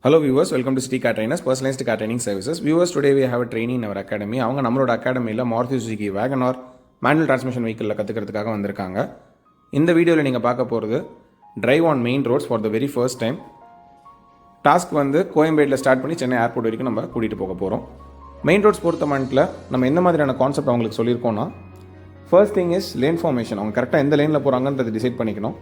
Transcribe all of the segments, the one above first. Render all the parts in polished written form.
Hello viewers, welcome to City Car Trainers, Personalized Car Training Services. Viewers, today we have a training in our academy. அவங்க நம்மளோட அகாடமியில் Maruti Suzuki Wagon or manual transmission vehicle கற்றுக்கிறதுக்காக வந்திருக்காங்க. இந்த வீடியோவில் நீங்கள் பார்க்க போகிறது drive on main roads for the very first time. Task வந்து கோயம்பேடில் ஸ்டார்ட் பண்ணி சென்னை ஏர்போர்ட் வரைக்கும் நம்ம கூட்டிகிட்டு போக போகிறோம். மெயின் ரோட்ஸ் பொறுத்த மட்டில் நம்ம எந்த மாதிரியான கான்செப்ட் அவங்களுக்கு சொல்லியிருக்கோம்னா, first thing is lane formation. அவங்க கரெக்டாக எந்த லேனில் போகிறாங்கன்றது டிசைட் பண்ணிக்கணும்.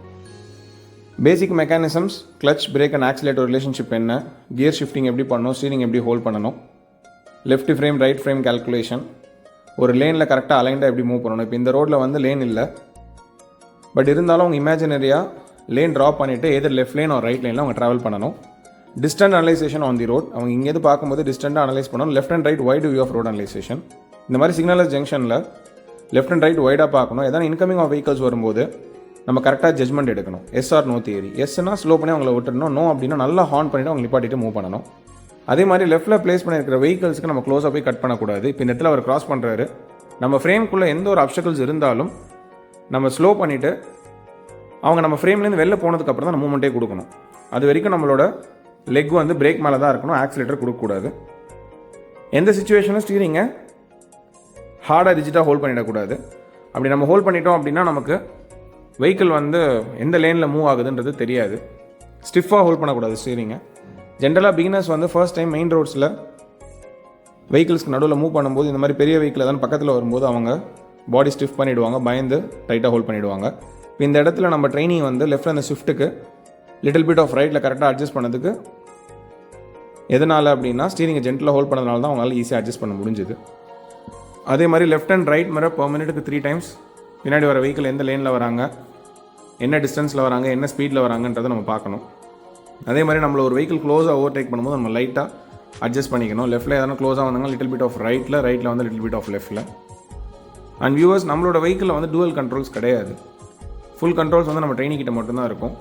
Basic mechanisms, clutch, brake and accelerator relationship என்ன, கியர் ஷிஃப்டிங் எப்படி பண்ணணும், ஸ்டீரிங் எப்படி ஹோல்ட் பண்ணணும், left frame right frame calculation, ஒரு லேனில் கரெக்டாக அலைண்டாக எப்படி மூவ் பண்ணணும். இப்போ இந்த ரோட்டில் வந்து லேன் இல்லை, பட் இருந்தாலும் அவங்க இமேஜினரியாக லேன் ட்ராப் பண்ணிவிட்டு எதர் லெஃப்ட் லேன் ஒரு ரைட் லேனில் அவங்க ட்ராவல் பண்ணணும். Distant analysation on the road. அவங்க இங்கேருந்து பார்க்கும்போது டிஸ்டன்ட்டாக அனலைஸ் பண்ணணும். Left and right wide view of road analysation. இந்த மாதிரி சிக்னலஸ் ஜங்ஷனில் லெஃப்ட் அண்ட் ரைட் வைடாக பார்க்கணும். எதாவது இன்கமிங் ஆஃப் வெஹிக்கல்ஸ் வரும்போது நம்ம கரெக்டாக ஜட்ஜ்மெண்ட் எடுக்கணும். Yes or no theory. எஸ்னா ஸ்லோ பண்ணி அவங்கள விட்டுறணும், நோ அப்படின்னா நல்லா ஹார்ன் பண்ணிவிட்டு அவங்க நிப்பாட்டிட்டு மூவ் பண்ணணும். அதே மாதிரி லெஃப்ட்டில் ப்ளேஸ் பண்ணியிருக்கிற வெஹிக்கல்ஸ்க்கு நம்ம க்ளோஸாக போய் கட் பண்ணக்கூடாது. இப்போ இந்த இடத்துல அவர் கிராஸ் பண்ணுறாரு, நம்ம ஃப்ரேம்குள்ளே எந்த ஒரு அப்டக்கிள்ஸ் இருந்தாலும் நம்ம ஸ்லோ பண்ணிவிட்டு அவங்க நம்ம ஃப்ரேம்லேருந்து வெளில போனதுக்கப்புறம் தான் நம்ம மூவ்மெண்ட்டே கொடுக்கணும். அது வரைக்கும் நம்மளோட லெக் வந்து பிரேக் மேலே தான் இருக்கணும், ஆக்சிலேட்டர் கொடுக்கக்கூடாது. எந்த சுச்சுவேஷனும் ஸ்டீரிங்கை ஹார்டாக ரிஜிட்டாக ஹோல்ட் பண்ணிடக்கூடாது. அப்படி நம்ம ஹோல்ட் பண்ணிட்டோம் அப்படின்னா நமக்கு வெஹிக்கிள் வந்து எந்த லேனில் மூவ் ஆகுதுன்றது தெரியாது. ஸ்டிஃபாக ஹோல்ட் பண்ணக்கூடாது ஸ்டீரிங்கை. ஜென்ரலாக பிகினர்ஸ் வந்து ஃபர்ஸ்ட் டைம் மெயின் ரோட்ஸில் வெஹிக்கிள்ஸ்க்கு நடுவில் மூவ் பண்ணும்போது இந்த மாதிரி பெரிய வெஹிக்கிள் தான் பக்கத்தில் வரும்போது அவங்க பாடி ஸ்டிஃப் பண்ணிவிடுவாங்க, பயந்து டைட்டாக ஹோல்ட் பண்ணிவிடுவாங்க. இப்போ இந்த இடத்துல நம்ம ட்ரைனிங் வந்து லெஃப்ட்டில் அந்த ஷிஃப்ட்டுக்கு லிட்டில் பிட் ஆஃப் ரைட்டில் கரெக்டாக அட்ஜஸ்ட் பண்ணதுக்கு எதனால் அப்படின்னா ஸ்டீரிங்கை ஜென்டலாக ஹோல்ட் பண்ணதுனால தான் அவங்களால ஈஸியாக அட்ஜஸ்ட் பண்ண முடிஞ்சுது. அதே மாதிரி left and right mirror per மினிட்டுக்கு 3 times பின்னாடி வர வெஹிக்கிள் எந்த லேனில் வராங்க, என்ன டிஸ்டன்ஸில் வராங்க, என்ன ஸ்பீடில் வராங்கன்றதை நம்ம பார்க்கணும். அதே மாதிரி நம்மள ஒரு வெஹிக்கிள் க்ளோஸாக ஓவர்டேக் பண்ணும்போது நம்ம லைட்டாக அட்ஜஸ்ட் பண்ணிக்கணும். லெஃப்ட்டில் எதனா க்ளோஸாக வந்தாங்க லிட்டில் பிட் ஆஃப் ரைட்டில் வந்து லிட்டில் பிட் ஆஃப் லெஃப்ட்டில். அண்ட் வியூவர்ஸ், நம்மளோட வெஹிக்கிளில் வந்து டூவல் கண்ட்ரோல்ஸ் கிடையாது. ஃபுல் கண்ட்ரோல்ஸ் வந்து நம்ம ட்ரைனிங் கிட்ட மட்டும்தான் இருக்கும்.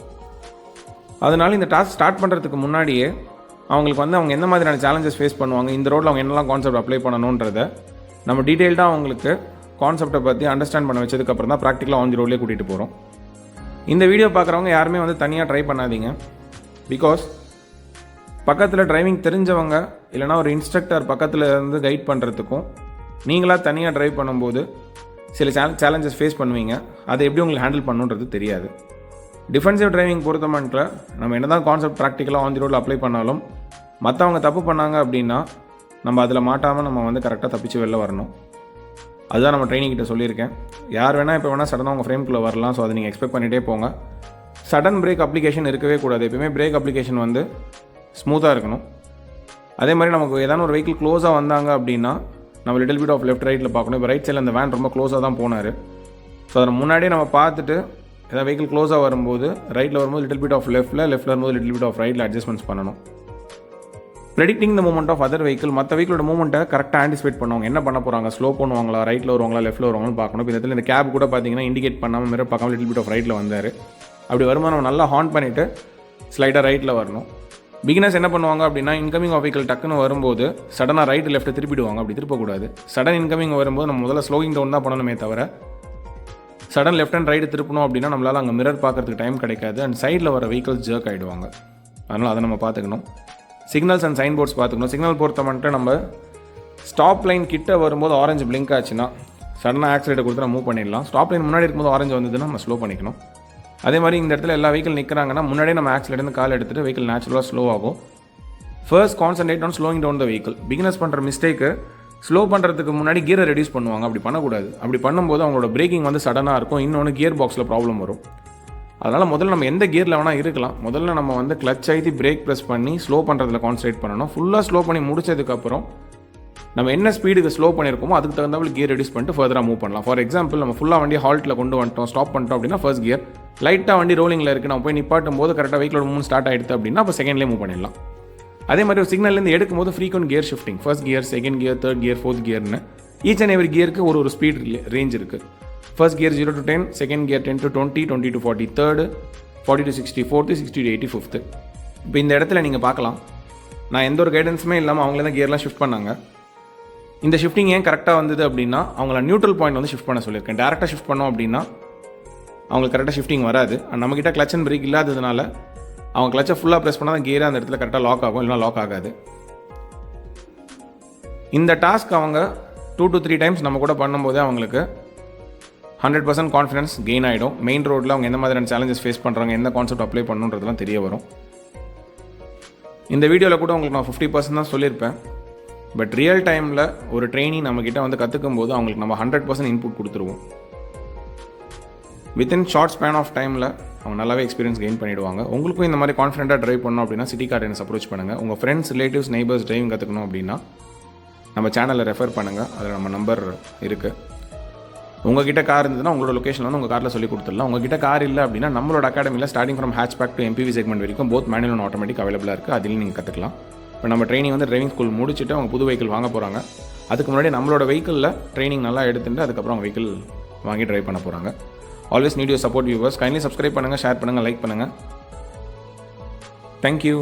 அதனால இந்த டாஸ்க் ஸ்டார்ட் பண்ணுறதுக்கு முன்னாடியே அவங்களுக்கு வந்து அவங்க எந்த மாதிரியான சேலஞ்சஸ் ஃபேஸ் பண்ணுவாங்க, இந்த ரோட்டில் அவங்க என்னெல்லாம் கான்செப்ட் அப்ளை பண்ணணுன்றதை நம்ம டீட்டெயில்டாக அவங்களுக்கு கான்செப்டை பற்றி அண்டர்ஸ்டாண்ட் பண்ண வச்சதுக்கப்புறம் தான் ப்ராக்டிக்கலாக ஆன் தி ரோட்லேயே கூட்டிகிட்டு போகிறோம். இந்த வீடியோ பார்க்குறவங்க யாருமே வந்து தனியாக ட்ரை பண்ணாதீங்க. பிகாஸ் பக்கத்தில் டிரைவிங் தெரிஞ்சவங்க இல்லைனா ஒரு இன்ஸ்ட்ரக்டர் பக்கத்தில் இருந்து கைட் பண்ணுறதுக்கும் நீங்களாக தனியாக ட்ரைவ் பண்ணும்போது சில சேலஞ்சஸ் ஃபேஸ் பண்ணுவீங்க. அதை எப்படி உங்களுக்கு ஹேண்டில் பண்ணுன்றது தெரியாது. டிஃபென்சிவ் டிரைவிங் பொறுத்த மட்டும் நம்ம என்ன தான் கான்செப்ட் ப்ராக்டிக்கலாக ஆன் தி ரோட்டில் அப்ளை பண்ணாலும் மற்றவங்க தப்பு பண்ணாங்க அப்படின்னா நம்ம அதில் மாட்டாமல் நம்ம வந்து கரெக்டாக தப்பிச்சு வெளில வரணும். அதுதான் நம்ம ட்ரைனிங் கிட்ட சொல்லியிருக்கேன். யார் வேணால் இப்போ வேணால் சடனாக உங்கள் ஃப்ரேம்குள்ளே வரலாம். ஸோ அதை நீங்கள் எக்ஸ்பெக்ட் பண்ணிகிட்டே போங்க. சடன் பிரேக் அப்ளிகேஷன் இருக்கவே கூடாது. எப்பவுமே பிரேக் அப்ளிகேஷன் வந்து ஸ்மூத்தாக இருக்கணும். அதே மாதிரி நமக்கு ஏதாவது ஒரு வெஹிக்கிள் க்ளோஸாக வந்தாங்க அப்படின்னா நம்ம லிட்டில் பிட் ஆஃப் லெஃப்ட் ரைட்டில் பார்க்கணும். இப்போ ரைட் சைடில் அந்த வேன் ரொம்ப க்ளோஸாக தான் போனார். ஸோ அதை முன்னாடியே நம்ம பார்த்துட்டு ஏதாவது வெஹிக்கிள் க்ளோஸாக வரும்போது ரைட்டில் வரும்போது லிட்டில் பிட் ஆஃப் லெஃப்ட்டில் வரும்போது லிட்டில் பிட் ஆஃப் ரைட்டில் அட்ஜஸ்ட்மெண்ட்ஸ் பண்ணணும். Predicting the movement of other vehicle. மற்ற வெஹிக்கிளோட மூவ்மெண்ட்டை கரெக்டாக ஆன்டிசிபேட் பண்ணுவாங்க. என்ன பண்ண போகிறாங்க, ஸ்லோ பண்ணுவாங்களா, ரைட்டில் வருவாங்களா, லெஃப்ட்டில் வருவாங்கன்னு பார்க்கணும். இப்போ இந்த இடத்துல இந்த கேப் கூட பார்த்தீங்கன்னா இண்டிகேட் பண்ணாமல் மிரர் பார்க்காம லிட்டில் பிட் ஆஃப் ரைட்டில் வந்தார். அப்படி வரும்போது நம்ம நல்லா ஹார்ன் பண்ணிவிட்டு ஸ்லைடாக ரைட்டில் வரணும். பிகினர்ஸ் என்ன பண்ணுவாங்க அப்படின்னா இன்கமிங் ஆஃப் வெஹிக்கிள் டக்குன்னு வரும்போது சடனாக ரைட் லெஃப்ட்டை திருப்பிடுவாங்க. அப்படி திருப்பக்கூடாது. சடன் இன்கமிங் வரும்போது நம்ம முதல்ல ஸ்லோயிங் டவுன் தான் பண்ணணுமே தவிர சடன் லெஃப்ட் அண்ட் ரைட்டு திருப்பணும் அப்படின்னா நம்மளால் அங்கே மிரர் பார்க்கறதுக்கு டைம் கிடைக்காது. அண்ட் சைடில் வர வெஹிக்கிள்ஸ் ஜர்க் ஆகிடுவாங்க. அதனால் அதை நம்ம பார்த்துக்கணும். சிக்னல்ஸ் அண்ட் சைன் போர்ட்ஸ் பார்த்துக்கணும். சிக்னல் பொறுத்த மட்டும் நம்ம ஸ்டாப் லைன் கிட்ட வரும்போது ஆரஞ்சு பிளிங்க் ஆச்சுன்னா சடனாக ஆக்சிலேட்டர் கொடுத்து நம்ம மூவ் பண்ணிடலாம். ஸ்டாப் லைன் முன்னாடி இருக்கும்போது ஆரஞ்சு வந்ததுன்னா நம்ம ஸ்லோ பண்ணிக்கணும். அதே மாதிரி இந்த இடத்துல எல்லா வெஹிக்கிள் நிற்கிறாங்கன்னா முன்னாடியே நம்ம ஆக்சிலேட்டர் கால் எடுத்துகிட்டு வெஹிக்கிள் நேச்சுரலாக ஸ்லோ ஆகும். First concentrate on slowing down the vehicle. Beginners பண்ணுற மிஸ்டேக்கு ஸ்லோ பண்ணுறதுக்கு முன்னாடி கியரை ரெடியூஸ் பண்ணுவாங்க. அப்படி பண்ணக்கூடாது. அப்படி பண்ணும்போது அவங்களோட பிரேக்கிங் வந்து சடனாக இருக்கும். இன்னொன்று கியர் பாக்ஸில் ப்ராப்ளம் வரும். அதனால் முதல்ல நம்ம எந்த கியரில் வேணால் இருக்கலாம். முதல்ல நம்ம வந்து கிளச் ஆகி பிரேக் ப்ரெஸ் பண்ணி ஸ்லோ பண்ணுறதுல கான்சன்ட்ரேட் பண்ணணும். ஃபுல்லாக ஸ்லோ பண்ணி முடிச்சதுக்கப்புறம் நம்ம என்ன ஸ்பீடுக்கு ஸ்லோ பண்ணியிருக்கோமோ அதுக்கு தகுந்தாமல் கியர் ரெடியூஸ் பண்ணிட்டு ஃபர்தராக மூவ் பண்ணலாம். ஃபார் எக்ஸாம்பிள் நம்ம ஃபுல்லாக வண்டி ஹால்ட்டில் கொண்டு வந்துட்டோம், ஸ்டாப் பண்ணிட்டோம் அப்படின்னா ஃபர்ஸ்ட் கியர், லைட்டாக வண்டி ரோலிங்கில் இருக்குது, நம்ம போய் நிப்பாட்டும் போது கரெக்டாக வெஹிக்கிளோட மூவ் ஸ்டார்ட் ஆகிடுது அப்படின்னா அப்போ செகண்ட்லேயே மூவ் பண்ணிடலாம். அதே மாதிரி ஒரு சிக்னல்லேருந்து எடுக்கும் போது frequent gear shifting, first gear, second gear, third gear, fourth கியர்னு ஈச் அண்ட் எவரி கியருக்கு ஒரு ஸ்பீட் ரேஞ்ச் இருக்குது. First gear 0 to 10, second gear 10 to 20, 20 to 40, third 40 to 60, 40, 60 to 80, fifth. இப்போ இந்த இடத்துல நீங்கள் பார்க்கலாம், நான் எந்த ஒரு கைடன்ஸுமே இல்லாமல் அவங்களே தான் கியர்லாம் ஷிஃப்ட் பண்ணாங்க. இந்த ஷிஃப்டிங் ஏன் கரெக்டாக வந்தது அப்படின்னா அவங்கள நியூட்ரல் பாயிண்ட் வந்து ஷிஃப்ட் பண்ண சொல்லியிருக்கேன். டேரெக்டாக ஷிஃப்ட் பண்ணோம் அப்படின்னா அவங்களுக்கு கரெக்டாக ஷிஃப்டிங் வராது. நம்மக்கிட்ட கிளச் அண்ட் பிரேக் இல்லாததுனால அவங்க கிளச்சை ஃபுல்லாக ப்ரெஸ் பண்ணால் தான் கியரே அந்த இடத்துல கரெக்டாக லாக் ஆகும், இல்லைனா லாக் ஆகாது. இந்த டாஸ்க் அவங்க 2 to 3 டைம்ஸ் நம்ம கூட பண்ணும்போதே அவங்களுக்கு 100% கான்ஃபிடன்ஸ் கெயின் ஆகிடும். மெயின் ரோட்டில் அவங்க எந்த மாதிரியான சேலஞ்சஸ் ஃபேஸ் பண்ணுறாங்க, எந்த கான்செப்ட் அப்ளை பண்ணுன்றதுலாம் தெரிய வரும். இந்த வீடியோவில் கூட உங்களுக்கு நான் 50% தான் சொல்லியிருப்பேன். பட் ரியல் டைமில் ஒரு ட்ரெயினிங் நம்மக்கிட்ட வந்து கற்றுக்கும் போது அவங்களுக்கு நம்ம 100% இன்புட் கொடுத்துருவோம். வித்தின் ஷார்ட் ஸ்பேன் ஆஃப் டைமில் அவங்க நல்லாவே எக்ஸ்பீரியன்ஸ் கெயின் பண்ணிவிடுவாங்க. உங்களுக்கும் இந்த மாதிரி கான்ஃபிடென்ட்டாக ட்ரைவ் பண்ணணும் அப்படின்னா சிட்டி கார் ட்ரெயினர்ஸ் அப்ரோச் பண்ணுங்கள். உங்கள் ஃப்ரெண்ட்ஸ், ரிலேட்டிவ்ஸ், நெய்பர்ஸ் டிரைவிங் கற்றுக்கணும் அப்படின்னா நம்ம சேனலில் ரெஃபர் பண்ணுங்கள். அதில் நம்ம நம்பர் இருக்குது. உங்ககிட்ட கார் இருந்ததுன்னா உங்களோட லொக்கேஷன் வந்து உங்கள் காரில் சொல்லி கொடுத்துடலாம். உங்ககிட்ட கார் இல்லை அப்படின்னா நம்மளோட அகாடமியில் starting from hatchback to MPV segment வரைக்கும் போத் மேனுவல் அண்ட் ஆட்டோமேட்டிக் அவைலபிளாக இருக்குது. அதில் நீங்கள் கற்றுக்கலாம். இப்போ நம்ம ட்ரைனிங் வந்து டிரைவிங் ஸ்கூல் முடிச்சுட்டு அவங்க புது வெஹிக்கிள் வாங்க போகிறாங்க. அதுக்கு முன்னாடி நம்மளோட வெஹிக்கிளில் ட்ரைனிங் நல்லா எடுத்துட்டு அதுக்கப்புறம் அவங்க வெஹிக்கிள் வாங்கி ட்ரைவ் பண்ண போகிறாங்க. Always need your support viewers. Kindly subscribe பண்ணுங்கள், ஷேர் பண்ணுங்கள், லைக் பண்ணுங்கள். தேங்க்யூ.